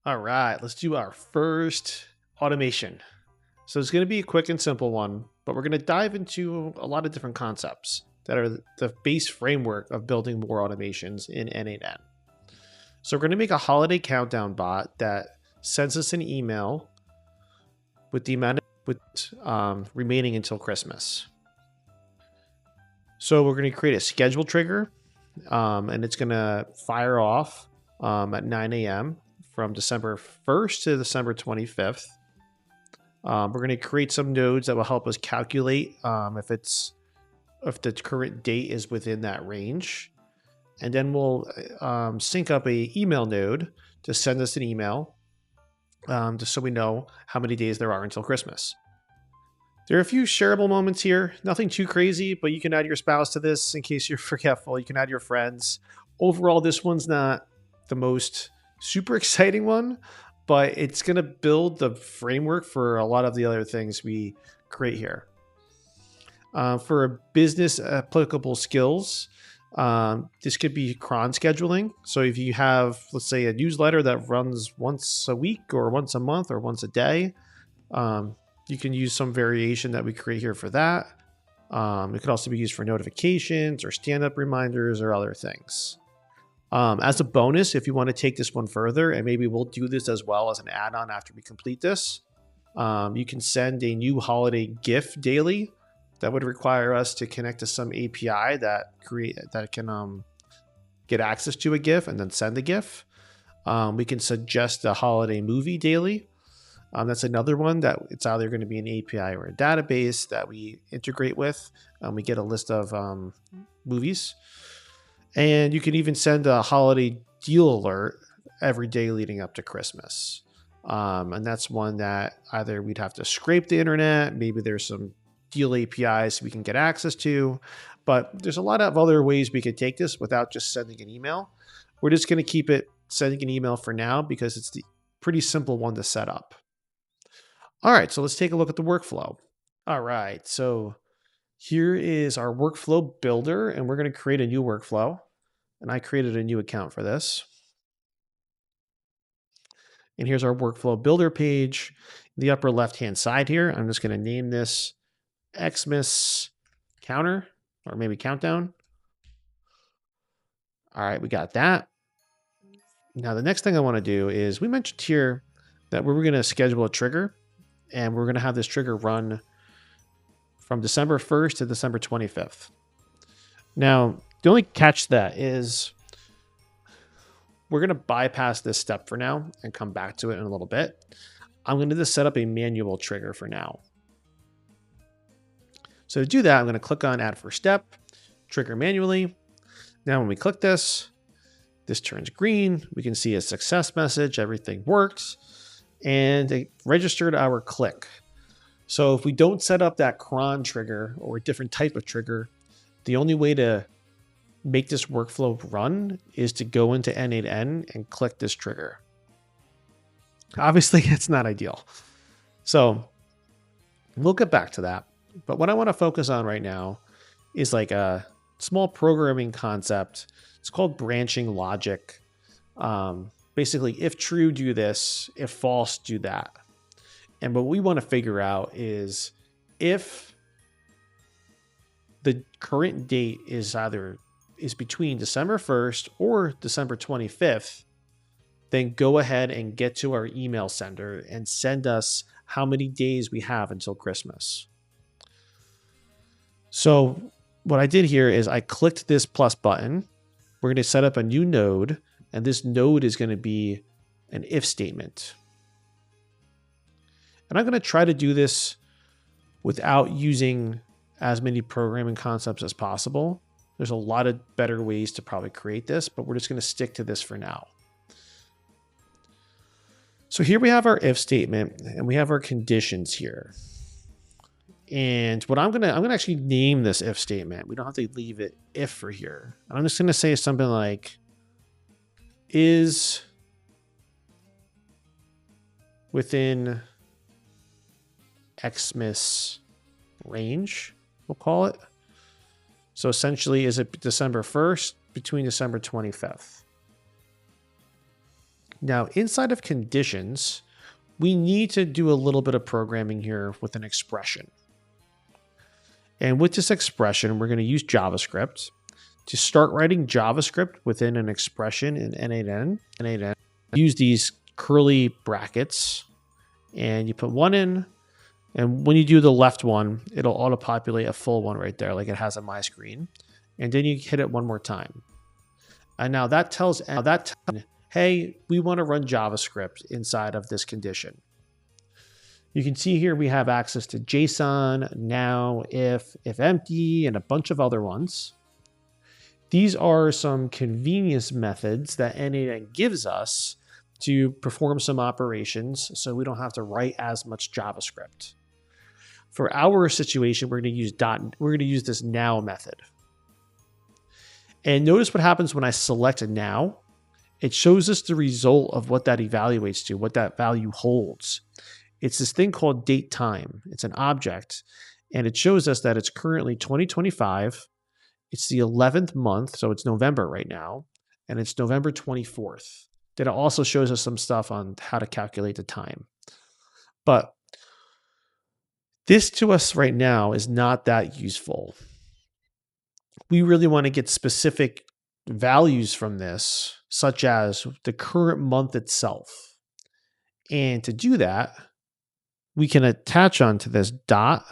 All right, let's do our first automation. So it's going to be a quick and simple one, but we're going to dive into a lot of different concepts that are the base framework of building more automations in N8N. So we're going to make a holiday countdown bot that sends us an email with the amount remaining until Christmas. So we're going to create a schedule trigger, and it's going to fire off at 9 a.m. from December 1st to December 25th. We're going to create some nodes that will help us calculate if the current date is within that range. And then we'll sync up a email node to send us an email just so we know how many days there are until Christmas. There are a few shareable moments here, nothing too crazy, but you can add your spouse to this in case you're forgetful. You can add your friends. Overall, this one's not the most super exciting one, but it's going to build the framework for a lot of the other things we create here. For business applicable skills, this could be cron scheduling. So if you have, let's say, a newsletter that runs once a week or once a month or once a day, you can use some variation that we create here for that. It could also be used for notifications or stand-up reminders or other things. As a bonus, if you want to take this one further, and maybe we'll do this as well as an add-on after we complete this, you can send a new holiday GIF daily. That would require us to connect to some API that can get access to a GIF and then send a GIF. We can suggest a holiday movie daily. That's another one that it's either going to be an API or a database that we integrate with. We get a list of movies. And you can even send a holiday deal alert every day leading up to Christmas. And that's one that either we'd have to scrape the internet, maybe there's some deal APIs we can get access to, but there's a lot of other ways we could take this without just sending an email. We're just going to keep it sending an email for now because it's the pretty simple one to set up. All right, so let's take a look at the workflow. All right, so here is our workflow builder, and we're going to create a new workflow. And I created a new account for this. And here's our workflow builder page. In the upper left-hand side here, I'm just going to name this Xmas counter, or maybe countdown. All right, we got that. Now, the next thing I want to do is, we mentioned here that we're going to schedule a trigger, and we're going to have this trigger run from December 1st to December 25th. Now, the only catch to that is we're going to bypass this step for now and come back to it in a little bit. I'm going to just set up a manual trigger for now. So to do that, I'm going to click on Add First Step, trigger manually. Now when we click this turns green. We can see a success message. Everything works. And it registered our click. So if we don't set up that cron trigger or a different type of trigger, the only way to make this workflow run is to go into N8N and click this trigger. Obviously, it's not ideal. So we'll get back to that. But what I want to focus on right now is like a small programming concept. It's called branching logic. Basically, if true, do this. If false, do that. And what we want to figure out is if the current date is between December 1st or December 25th, then go ahead and get to our email sender and send us how many days we have until Christmas. So what I did here is I clicked this plus button. We're going to set up a new node, and this node is going to be an if statement. And I'm going to try to do this without using as many programming concepts as possible. There's a lot of better ways to probably create this, but we're just going to stick to this for now. So here we have our if statement, and we have our conditions here. And what I'm gonna actually name this if statement. We don't have to leave it if for here. I'm just gonna say something like is within Xmas range, we'll call it. So essentially, is it December 1st between December 25th? Now, inside of conditions, we need to do a little bit of programming here with an expression. And with this expression, we're going to use JavaScript. To start writing JavaScript within an expression in N8N, use these curly brackets, and you put one in, and when you do the left one, it'll auto-populate a full one right there, like it has on my screen. And then you hit it one more time. And now that tells, hey, we want to run JavaScript inside of this condition. You can see here we have access to JSON, now, if empty, and a bunch of other ones. These are some convenience methods that N8N gives us to perform some operations so we don't have to write as much JavaScript. For our situation, we're going to use this now method. And notice what happens when I select a now. It shows us the result of what that evaluates to, what that value holds. It's this thing called date time. It's an object, and it shows us that it's currently 2025. It's the 11th month, so it's November right now, and it's November 24th. Then it also shows us some stuff on how to calculate the time. But this to us right now is not that useful. We really want to get specific values from this, such as the current month itself. And to do that, we can attach onto this dot.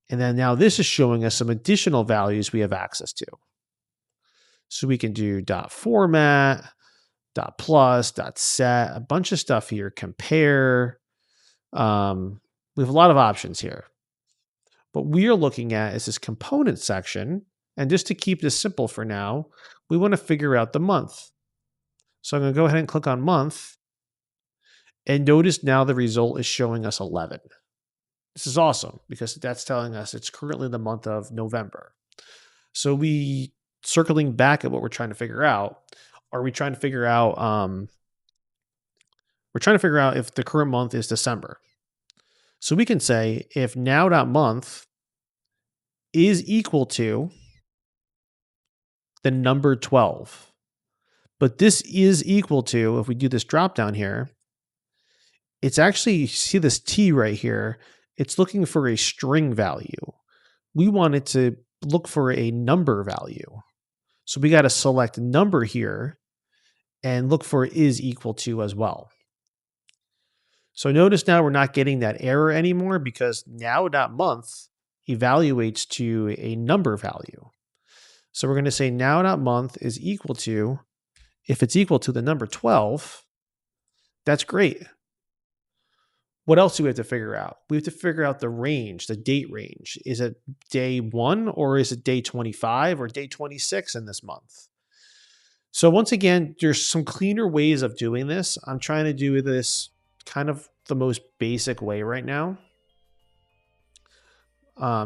And then now this is showing us some additional values we have access to. So we can do dot format, dot plus, dot set, a bunch of stuff here, compare. We have a lot of options here. What we are looking at is this component section. And just to keep this simple for now, we want to figure out the month. So I'm going to go ahead and click on month. And notice now the result is showing us 11. This is awesome because that's telling us it's currently the month of November. So circling back at what we're trying to figure out, we're trying to figure out if the current month is December. So we can say if now.month is equal to the number 12. But this is equal to, if we do this drop down here, it's actually, you see this T right here, it's looking for a string value. We want it to look for a number value. So we got to select number here and look for is equal to as well. So notice now we're not getting that error anymore because now.month evaluates to a number value. So we're going to say now.month is equal to, if it's equal to the number 12, that's great. What else do we have to figure out? We have to figure out the range, the date range. Is it day 1 or is it day 25 or day 26 in this month? So once again, there's some cleaner ways of doing this. I'm trying to do this kind of the most basic way right now.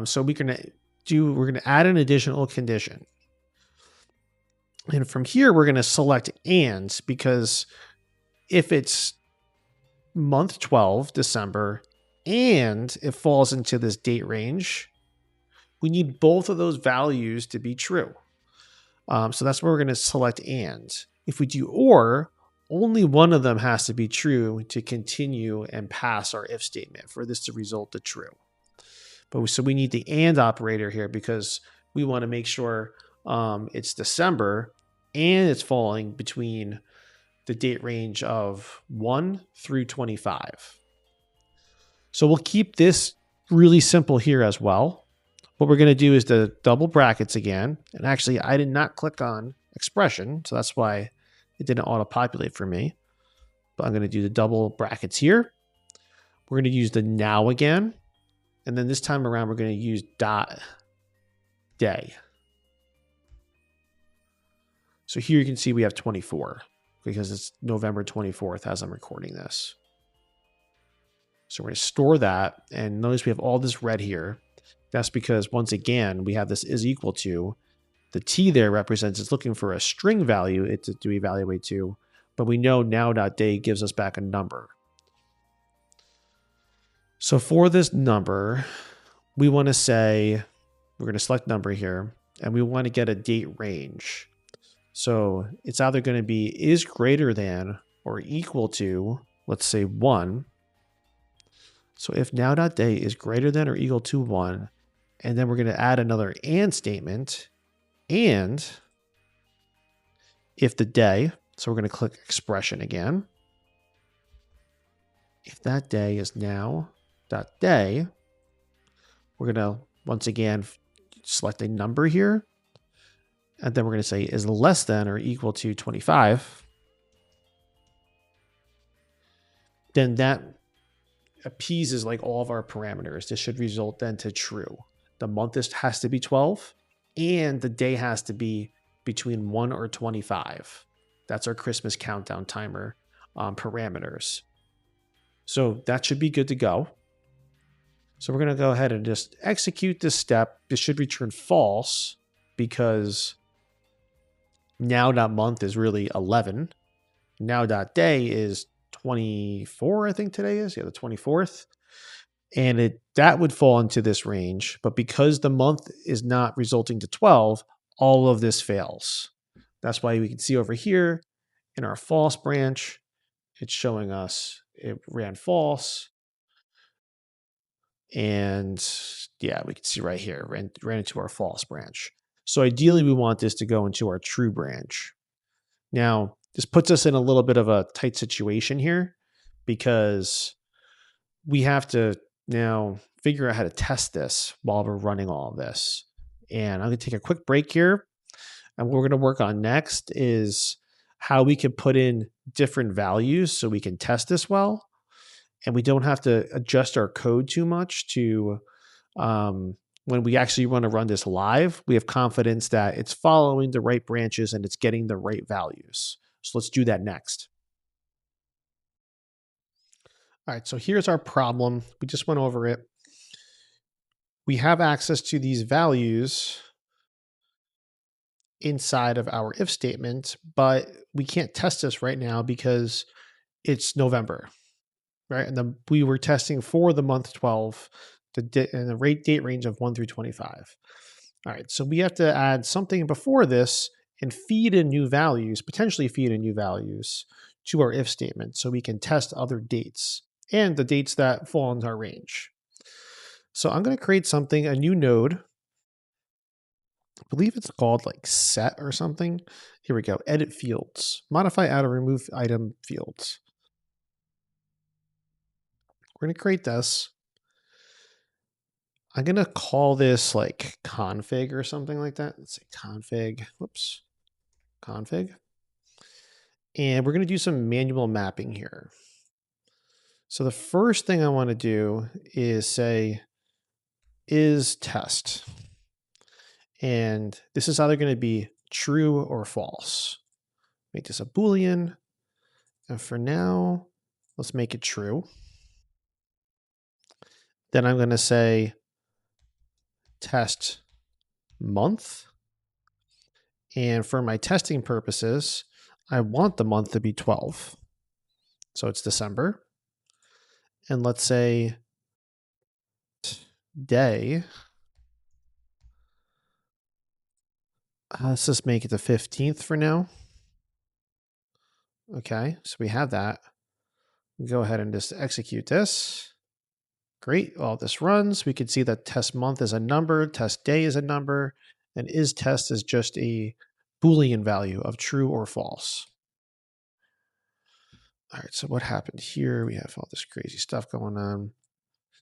So we're going to add an additional condition. And from here, we're going to select and, because if it's month 12, December, and it falls into this date range, we need both of those values to be true. So that's where we're going to select and. If we do or, only one of them has to be true to continue and pass our if statement for this to result to true. So we need the and operator here because we want to make sure it's December and it's falling between the date range of 1 through 25. So we'll keep this really simple here as well. What we're going to do is the double brackets again. And actually, I did not click on expression, so that's why it didn't auto-populate for me. But I'm going to do the double brackets here. We're going to use the now again. And then this time around, we're going to use dot day. So here you can see we have 24. Because it's November 24th as I'm recording this. So we're going to store that. And notice we have all this red here. That's because, once again, we have this is equal to. The T there represents it's looking for a string value to evaluate to. But we know now.day gives us back a number. So for this number, we want to say, we're going to select number here. And we want to get a date range. So it's either going to be is greater than or equal to, let's say 1. So if now.day is greater than or equal to 1, and then we're going to add another and statement, and if the day, so we're going to click expression again. If that day is now.day, we're going to once again select a number here, and then we're going to say is less than or equal to 25. Then that appeases like all of our parameters. This should result then to true. The month has to be 12, and the day has to be between 1 or 25. That's our Christmas countdown timer parameters. So that should be good to go. So we're going to go ahead and just execute this step. This should return false because now.month is really 11. Now.day is 24, I think today is. Yeah, the 24th. And that would fall into this range. But because the month is not resulting to 12, all of this fails. That's why we can see over here in our false branch, it's showing us it ran false. And yeah, we can see right here, ran into our false branch. So ideally, we want this to go into our true branch. Now, this puts us in a little bit of a tight situation here because we have to now figure out how to test this while we're running all of this. And I'm going to take a quick break here. And what we're going to work on next is how we can put in different values so we can test this well. And we don't have to adjust our code too much to when we actually want to run this live, we have confidence that it's following the right branches and it's getting the right values. So let's do that next. All right, so here's our problem. We just went over it. We have access to these values inside of our if statement, but we can't test this right now because it's November, right? And we were testing for the month 12, and the date range of 1 through 25. All right, so we have to add something before this and feed in new values, potentially feed in new values to our if statement so we can test other dates and the dates that fall into our range. So I'm going to create something, a new node. I believe it's called like set or something. Here we go. Edit fields. Modify, add, or remove item fields. We're going to create this. I'm going to call this like config or something like that. Let's say config. Whoops. Config. And we're going to do some manual mapping here. So the first thing I want to do is say is test. And this is either going to be true or false. Make this a Boolean. And for now, let's make it true. Then I'm going to say test month. And for my testing purposes, I want the month to be 12. So it's December. And let's say day. Let's just make it the 15th for now. Okay, so we have that. We go ahead and just execute this. Great, while this runs, we can see that test month is a number, test day is a number, and is test is just a Boolean value of true or false. All right, so what happened here? We have all this crazy stuff going on.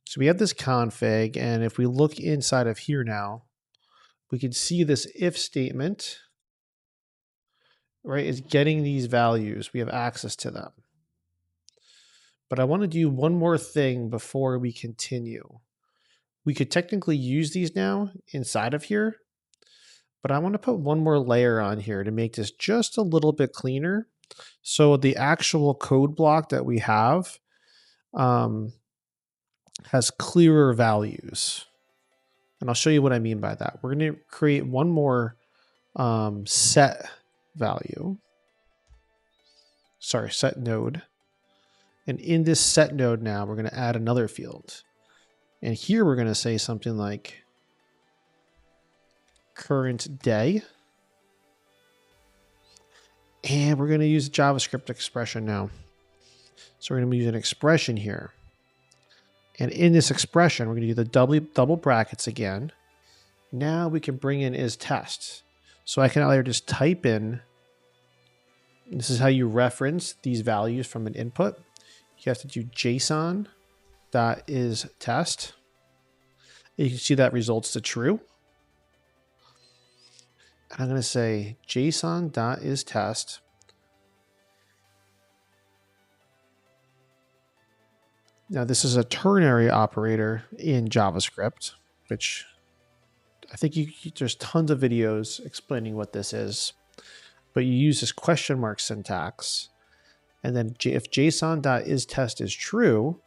So we have this config, and if we look inside of here now, we can see this if statement, right, is getting these values. We have access to them. But I want to do one more thing before we continue. We could technically use these now inside of here, but I want to put one more layer on here to make this just a little bit cleaner. So the actual code block that we have has clearer values. And I'll show you what I mean by that. We're going to create one more set value. Sorry, set node. And in this set node now, we're going to add another field. And here we're going to say something like current day. And we're going to use the JavaScript expression now. So we're going to use an expression here. And in this expression, we're going to do the double brackets again. Now we can bring in is test. So I can either just type in, this is how you reference these values from an input. You have to do JSON.isTest. You can see that results to true. And I'm going to say JSON.isTest. Now this is a ternary operator in JavaScript, which I think there's tons of videos explaining what this is, but you use this question mark syntax. And then if JSON.isTest is true,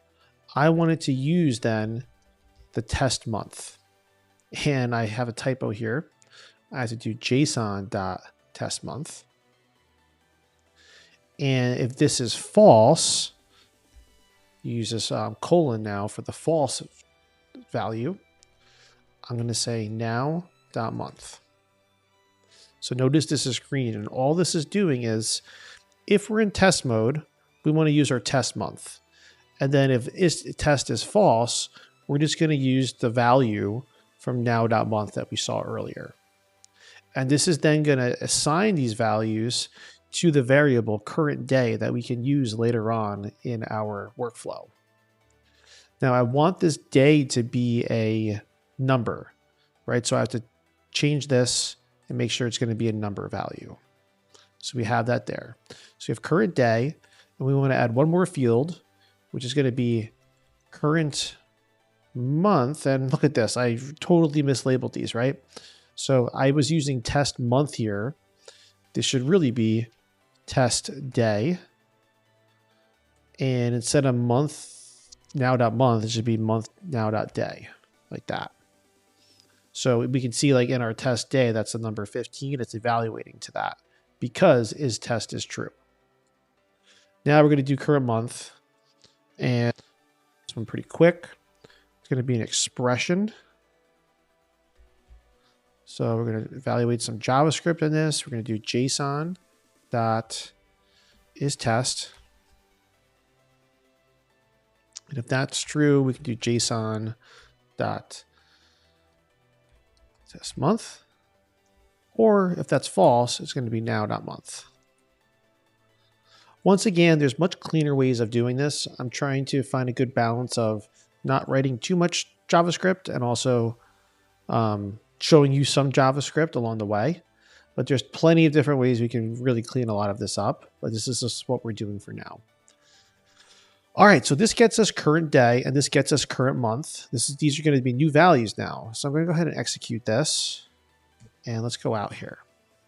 I wanted to use then the test month. And I have a typo here. I have to do JSON.testMonth. And if this is false, you use this colon now for the false value. I'm going to say now.month. So notice this is green, and all this is doing is, if we're in test mode, we want to use our test month. And then if test is false, we're just going to use the value from now.month that we saw earlier. And this is then going to assign these values to the variable current day that we can use later on in our workflow. Now I want this day to be a number, right? So I have to change this and make sure it's going to be a number value. So we have that there. So we have current day, and we want to add one more field, which is going to be current month. And look at this, I totally mislabeled these, right? So I was using test month here. This should really be test day. And instead of month now.month, it should be month now.day, like that. So we can see, like, in our test day, that's the number 15. It's evaluating to that because is test is true. Now we're going to do current month, and this one pretty quick. It's going to be an expression. So we're going to evaluate some JavaScript in this. We're going to do JSON.isTest. And if that's true, we can do JSON.testMonth. Or if that's false, it's going to be now.month. Once again, there's much cleaner ways of doing this. I'm trying to find a good balance of not writing too much JavaScript and also showing you some JavaScript along the way. But there's plenty of different ways we can really clean a lot of this up. But this is just what we're doing for now. All right, so this gets us current day, and this gets us current month. These are going to be new values now. So I'm going to go ahead and execute this. And let's go out here.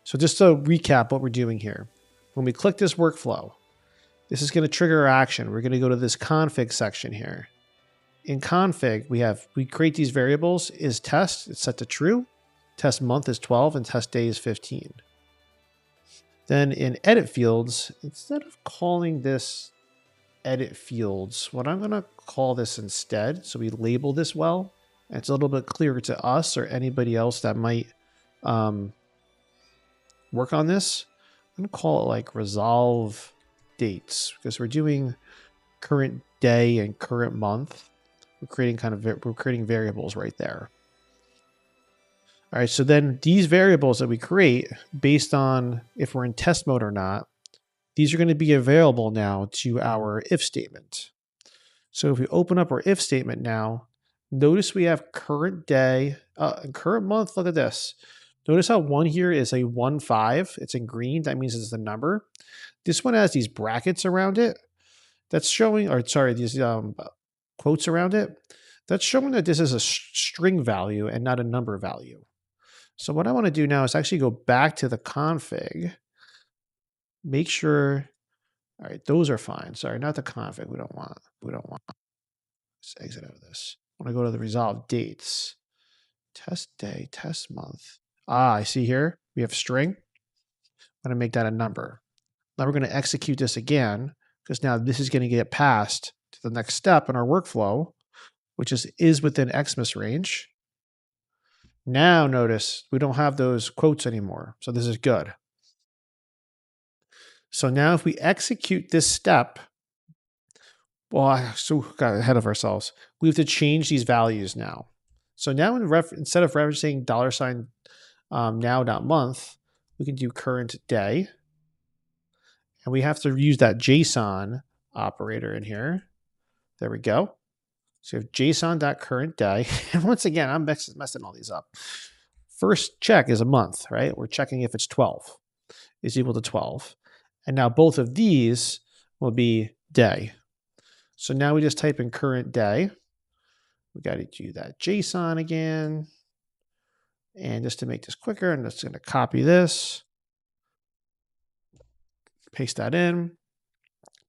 So just to recap what we're doing here. When we click this workflow, this is going to trigger our action. We're going to go to this config section here. In config, we create these variables. Is test, it's set to true. Test month is 12, and test day is 15. Then in edit fields, instead of calling this edit fields, what I'm going to call this instead, so we label this well, and it's a little bit clearer to us or anybody else that might work on this. I'm going to call it like resolve dates, because we're doing current day and current month. We're creating variables right there. All right, so then these variables that we create based on if we're in test mode or not, these are going to be available now to our if statement. So if we open up our if statement now, notice we have current day and current month. Look at this. Notice how one here is a 1-5. It's in green. That means it's the number. This one has these brackets around it. That's showing, or sorry, these quotes around it. That's showing that this is a string value and not a number value. So what I want to do now is actually go back to the config. Make sure, all right, those are fine. Sorry, not the config. We don't want. Let's exit out of this. I want to go to the resolve dates. Test day, test month. I see here we have string. I'm going to make that a number. Now we're going to execute this again, because now this is going to get passed to the next step in our workflow, which is within Xmas range. Now notice we don't have those quotes anymore. So this is good. So now if we execute this step, well, I so got ahead of ourselves. We have to change these values now. So now instead of referencing $now.month, we can do current day. And we have to use that JSON operator in here. There we go. So we have JSON.currentDay. And once again, I'm messing all these up. First check is a month, right? We're checking if it's 12 is equal to 12. And now both of these will be day. So now we just type in current day. We got to do that JSON again. And just to make this quicker, I'm just going to copy this, paste that in.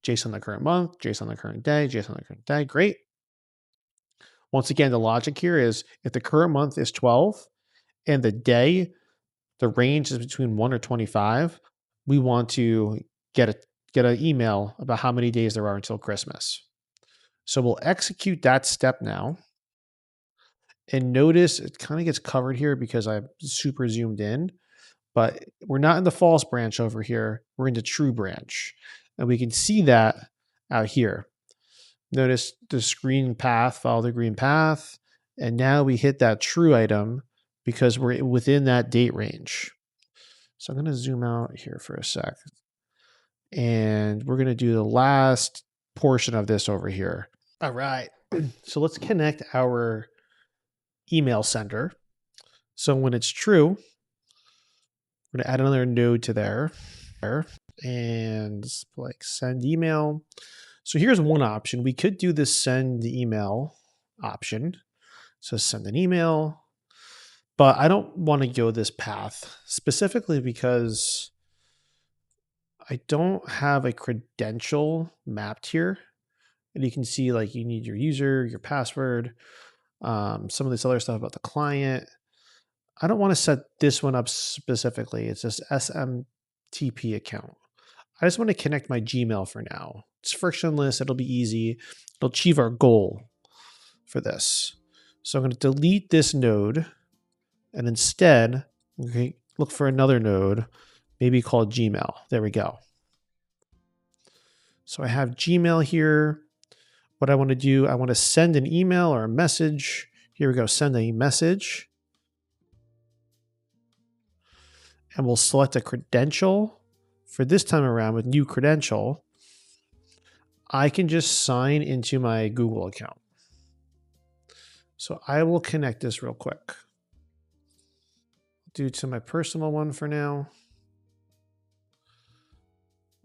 JSON the current month, JSON the current day, JSON the current day. Great. Once again, the logic here is if the current month is 12 and the day, the range is between 1 or 25, we want to get an email about how many days there are until Christmas. So we'll execute that step now. And notice it kind of gets covered here because I'm super zoomed in, but we're not in the false branch over here. We're in the true branch. And we can see that out here. Notice the green path, follow the green path. And now we hit that true item because we're within that date range. So I'm going to zoom out here for a sec. And we're going to do the last portion of this over here. All right. So let's connect our email sender. So when it's true, we're going to add another node to there and like send email. So here's one option. We could do this send email option. So send an email, but I don't want to go this path specifically because I don't have a credential mapped here. And you can see like you need your user, your password, some of this other stuff about the client. I don't want to set this one up specifically. It's this SMTP account. I just want to connect my Gmail for now. It's frictionless. It'll be easy. It'll achieve our goal for this. So I'm going to delete this node and instead look for another node, maybe called Gmail. There we go. So I have Gmail here. What I want to do, I want to send an email or a message. Here we go, send a message. And we'll select a credential. For this time around with new credential, I can just sign into my Google account. So I will connect this real quick. Do to my personal one for now.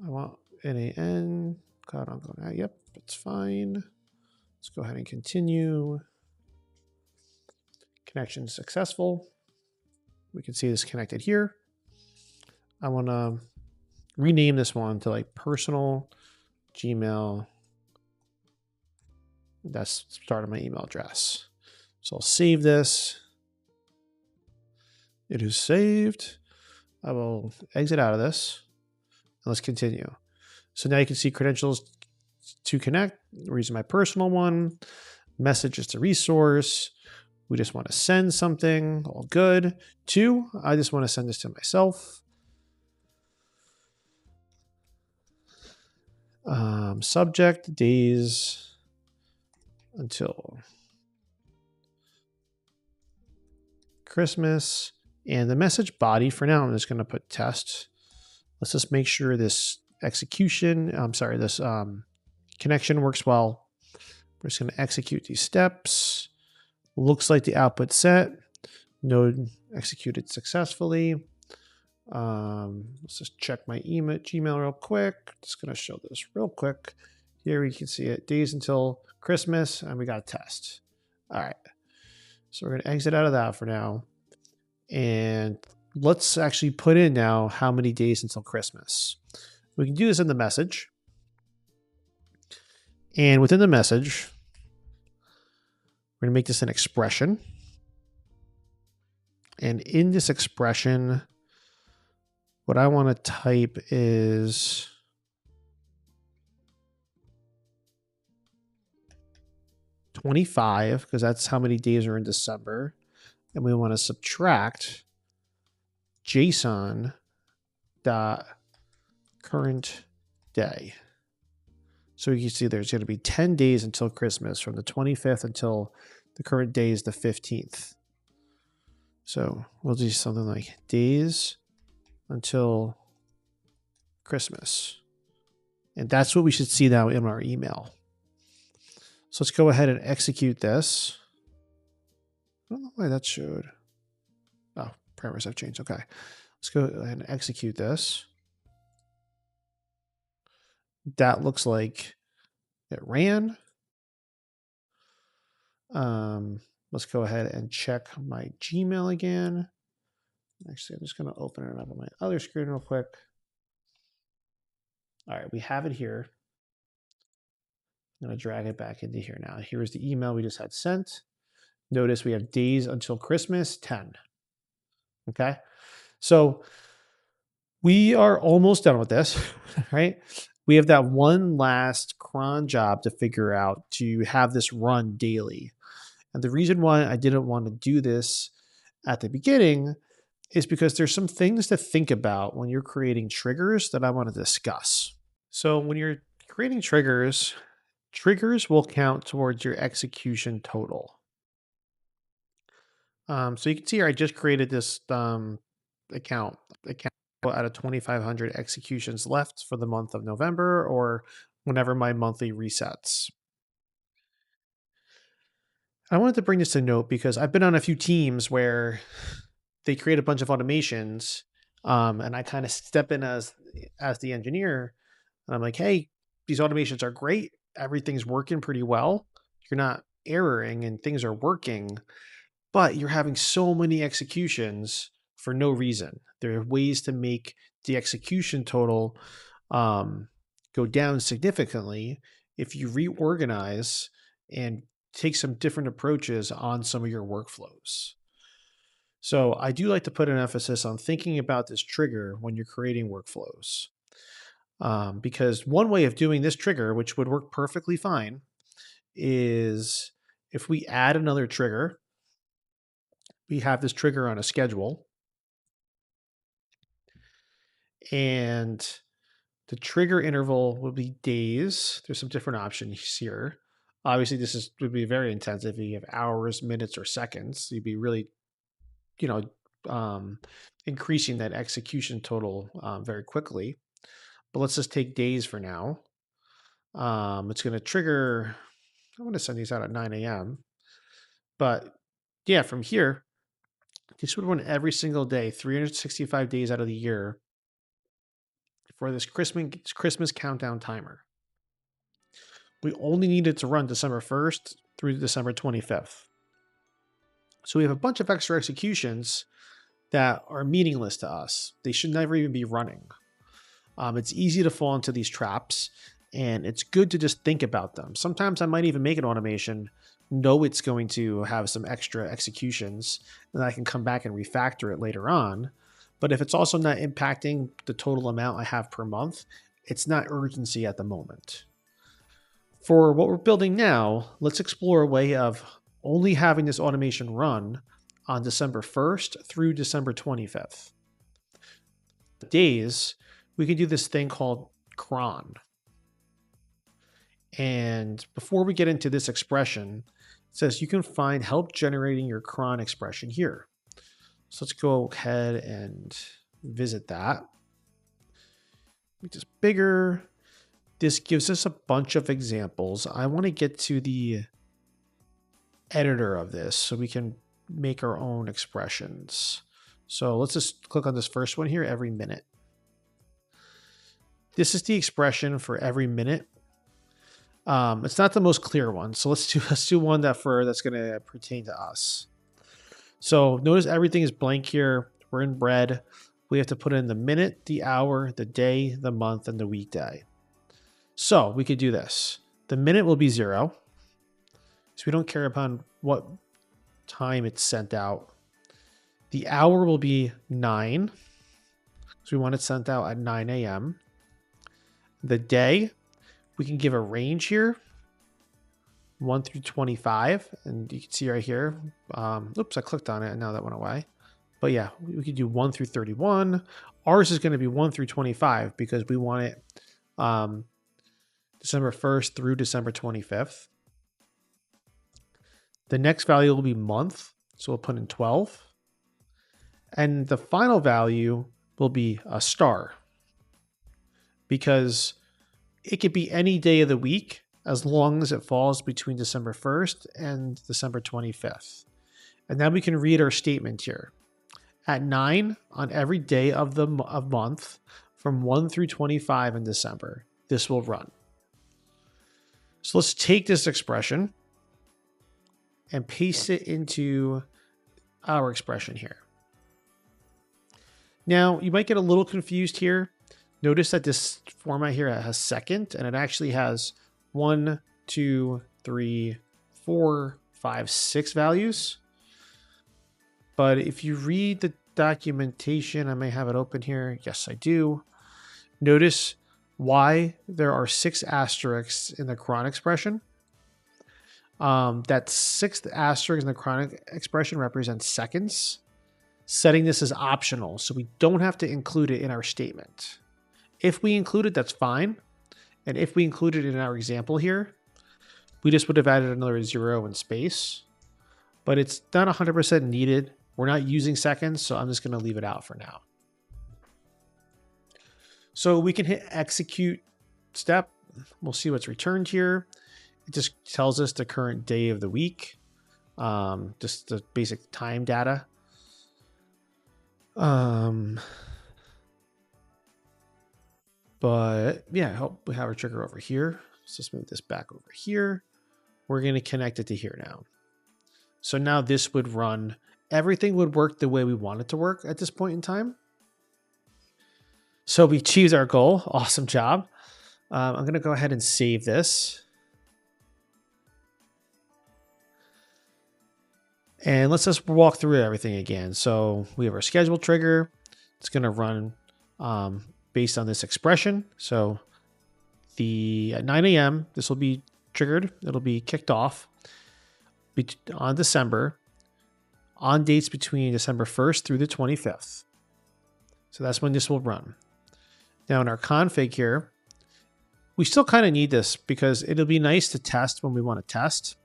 I want NAN. God, I'm going out. Yep, it's fine. Let's go ahead and continue. Connection successful. We can see this connected here. I want to rename this one to like personal Gmail. That's the start of my email address. So I'll save this. It is saved. I will exit out of this. And let's continue. So now you can see credentials to connect. We're using my personal one. Message is the resource. We just want to send something. All good. 2, I just want to send this to myself. Subject, days until Christmas. And the message body for now, I'm just going to put test. Let's just make sure this this connection works well. We're just going to execute these steps. Looks like the output set. Node executed successfully. Let's just check my Gmail real quick. Just going to show this real quick. Here we can see it. Days until Christmas, and we got a test. All right. So we're going to exit out of that for now. And let's actually put in now how many days until Christmas. We can do this in the message. And within the message, we're going to make this an expression. And in this expression, what I want to type is $25, because that's how many days are in December. And we want to subtract JSON dot current day. So you can see there's going to be 10 days until Christmas, from the 25th until the current day is the 15th. So we'll do something like days until Christmas. And that's what we should see now in our email. So let's go ahead and execute this. I don't know why that showed. Oh, parameters have changed. Okay. Let's go ahead and execute this. That looks like it ran. Let's go ahead and check my Gmail again. Actually, I'm just going to open it up on my other screen real quick. All right, we have it here. I'm going to drag it back into here now. Here's the email we just had sent. Notice we have days until Christmas, 10. Okay, so we are almost done with this, right? We have that one last cron job to figure out to have this run daily. And the reason why I didn't want to do this at the beginning is because there's some things to think about when you're creating triggers that I want to discuss. So when you're creating triggers will count towards your execution total. So you can see here, I just created this account out of 2,500 executions left for the month of November, or whenever my monthly resets. I wanted to bring this to note because I've been on a few teams where they create a bunch of automations, and I kind of step in as the engineer, and I'm like, hey, these automations are great. Everything's working pretty well. You're not erroring and things are working, but you're having so many executions for no reason. There are ways to make the execution total go down significantly if you reorganize and take some different approaches on some of your workflows. So I do like to put an emphasis on thinking about this trigger when you're creating workflows. Because one way of doing this trigger, which would work perfectly fine, is if we add another trigger, we have this trigger on a schedule, and the trigger interval will be days. There's some different options here. Obviously, this would be very intensive. You have hours, minutes, or seconds. You'd be really, increasing that execution total very quickly. But let's just take days for now. It's going to trigger. I'm going to send these out at 9 a.m. But yeah, from here, this would run every single day, 365 days out of the year, for this Christmas countdown timer. We only need it to run December 1st through December 25th. So we have a bunch of extra executions that are meaningless to us. They should never even be running. It's easy to fall into these traps, and it's good to just think about them. Sometimes I might even make an automation, know it's going to have some extra executions, and I can come back and refactor it later on. But if it's also not impacting the total amount I have per month, it's not urgency at the moment. For what we're building now, let's explore a way of only having this automation run on December 1st through December 25th. Days, we can do this thing called Cron. And before we get into this expression, it says you can find help generating your cron expression here. So let's go ahead and visit that. Make this bigger. This gives us a bunch of examples. I want to get to the editor of this so we can make our own expressions. So let's just click on this first one here, every minute. This is the expression for every minute. It's not the most clear one, so let's do one that's going to pertain to us. So notice everything is blank here. We're in red. We have to put in the minute, the hour, the day, the month, and the weekday. So we could do this. The minute will be 0, so we don't care upon what time it's sent out. The hour will be 9, so we want it sent out at 9 a.m. The day, we can give a range here, 1 through 25, and you can see right here. Oops, I clicked on it and now that went away. But yeah, we could do 1 through 31. Ours is going to be 1 through 25 because we want it December 1st through December 25th. The next value will be month, so we'll put in 12. And the final value will be a star because it could be any day of the week as long as it falls between December 1st and December 25th. And now we can read our statement here. At 9 on every day of the month from 1 through 25 in December, this will run. So let's take this expression and paste it into our expression here. Now, you might get a little confused here. Notice that this format here has second, and it actually has 1, 2, 3, 4, 5, 6 values. But if you read the documentation, I may have it open here. Yes, I do. Notice why there are 6 asterisks in the Cron expression. That 6th asterisk in the Cron expression represents seconds. Setting this as optional, so we don't have to include it in our statement. If we include it, that's fine. And if we include it in our example here, we just would have added another 0 in space. But it's not 100% needed. We're not using seconds, so I'm just going to leave it out for now. So we can hit execute step. We'll see what's returned here. It just tells us the current day of the week, just the basic time data. But yeah, I hope we have our trigger over here. So let's move this back over here. We're going to connect it to here now. So now this would run. Everything would work the way we want it to work at this point in time. So we achieved our goal. Awesome job. I'm going to go ahead and save this. And let's just walk through everything again. So we have our schedule trigger. It's going to run based on this expression. So at 9 a.m., this will be triggered. It'll be kicked off on December, on dates between December 1st through the 25th. So that's when this will run. Now in our config here, we still kind of need this because it'll be nice to test when we want to test.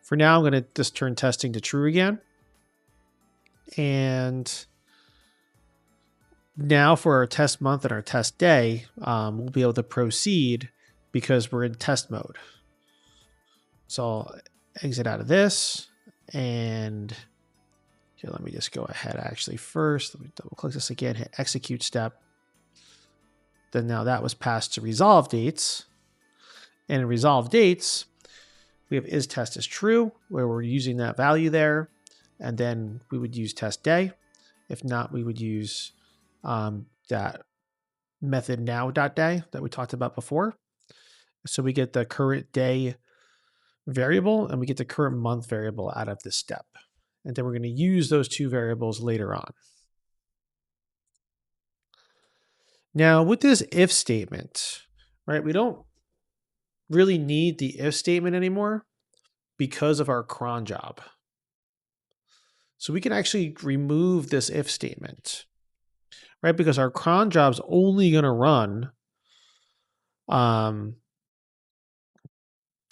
For now, I'm going to just turn testing to true again. And now for our test month and our test day, we'll be able to proceed because we're in test mode. So I'll exit out of this. And here, let me just go ahead actually first. Let me double click this again, hit execute step. Then now that was passed to resolve dates. And in resolve dates, we have is test is true, where we're using that value there. And then we would use test day. If not, we would use that method now.day that we talked about before. So we get the current day variable and we get the current month variable out of this step. And then we're going to use those two variables later on. Now with this if statement, right, we don't really need the if statement anymore because of our cron job. So we can actually remove this if statement, right? Because our cron job's only going to run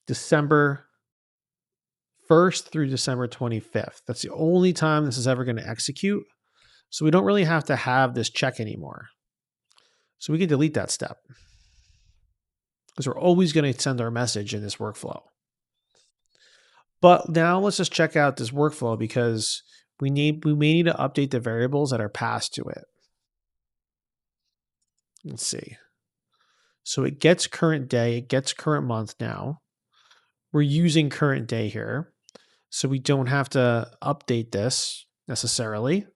December 1st through December 25th. That's the only time this is ever going to execute. So we don't really have to have this check anymore. So we can delete that step because we're always going to send our message in this workflow. But now let's just check out this workflow because we may need to update the variables that are passed to it. Let's see. So it gets current day, it gets current month now. We're using current day here, so we don't have to update this necessarily.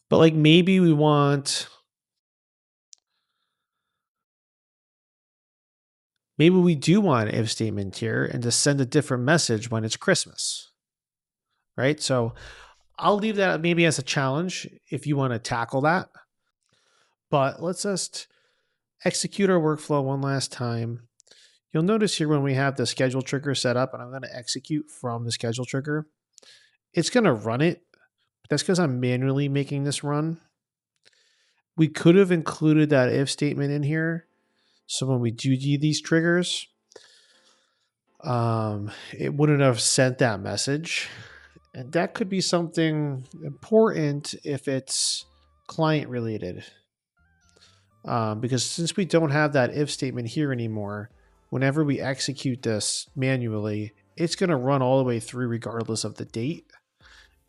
But like maybe we want, maybe we do want an if statement here and to send a different message when it's Christmas, right? So I'll leave that maybe as a challenge if you want to tackle that. But let's just execute our workflow one last time. You'll notice here when we have the schedule trigger set up, and I'm going to execute from the schedule trigger, it's going to run it, That's because I'm manually making this run. We could have included that if statement in here. So when we do these triggers, it wouldn't have sent that message. And that could be something important if it's client related. Because since we don't have that if statement here anymore, whenever we execute this manually, it's going to run all the way through regardless of the date.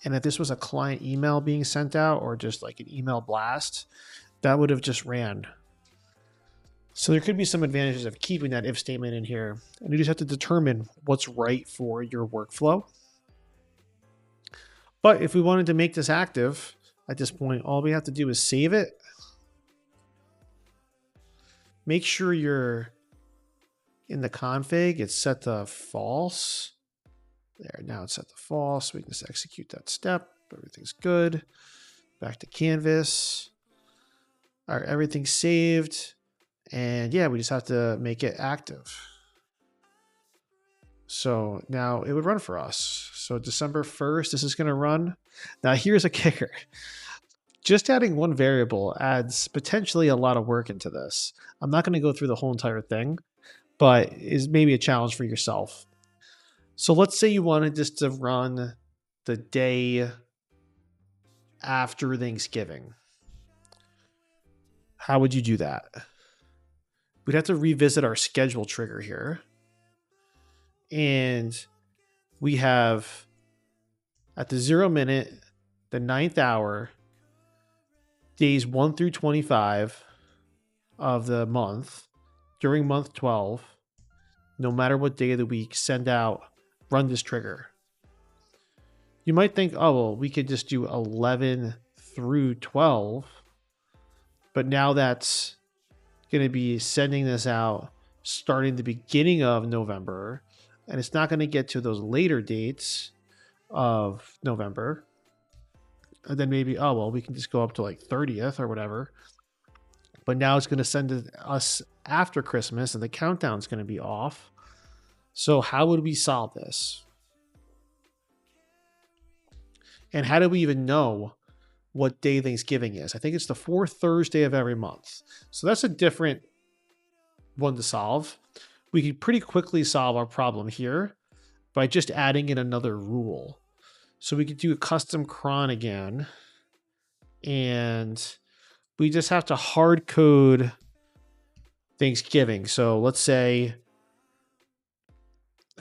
And if this was a client email being sent out or just like an email blast, that would have just ran. So there could be some advantages of keeping that if statement in here. And you just have to determine what's right for your workflow. But if we wanted to make this active at this point, all we have to do is save it. Make sure you're in the config, it's set to false. There, now it's set to false. We can just execute that step. Everything's good. Back to canvas. All right, everything's saved. And yeah, we just have to make it active. So now it would run for us. So December 1st, this is going to run. Now here's a kicker. Just adding one variable adds potentially a lot of work into this. I'm not going to go through the whole entire thing, but is maybe a challenge for yourself. So let's say you wanted this to run the day after Thanksgiving. How would you do that? We'd have to revisit our schedule trigger here. And we have at the 0 minute, the 9th hour, days 1 through 25 of the month, during month 12, no matter what day of the week, send out, run this trigger. You might think, oh, well, we could just do 11 through 12, but now that's going to be sending this out starting the beginning of November, and it's not going to get to those later dates of November. And then maybe, oh, well, we can just go up to like 30th or whatever. But now it's going to send us after Christmas, and the countdown's going to be off. So how would we solve this? And how do we even know what day Thanksgiving is? I think it's the 4th Thursday of every month. So that's a different one to solve. We could pretty quickly solve our problem here by just adding in another rule. So we could do a custom cron again, and we just have to hard code Thanksgiving. So let's say,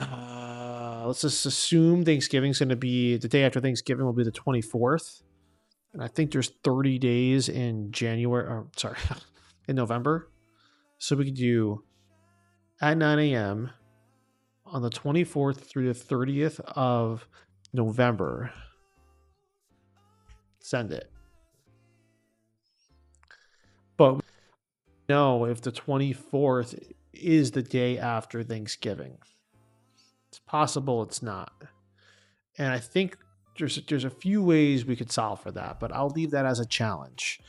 let's just assume Thanksgiving's going to be the day after Thanksgiving will be the 24th. And I think there's 30 days in January, or sorry, in November. So we could do at 9 a.m. on the 24th through the 30th of November. Send it. But we don't know if the 24th is the day after Thanksgiving. It's possible it's not. And I think there's a few ways we could solve for that, but I'll leave that as a challenge.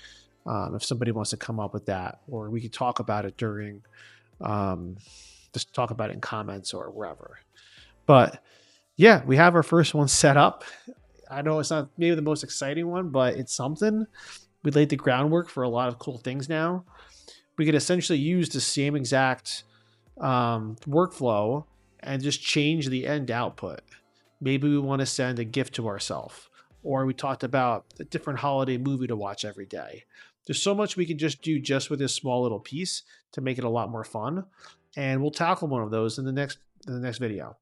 If somebody wants to come up with that, or we could talk about it during, just talk about it in comments or wherever. But yeah, we have our first one set up. I know it's not maybe the most exciting one, but it's something. We laid the groundwork for a lot of cool things now. We could essentially use the same exact workflow and just change the end output. Maybe we want to send a gift to ourselves, or we talked about a different holiday movie to watch every day. There's so much we can just do just with this small little piece to make it a lot more fun. And we'll tackle one of those in the next video.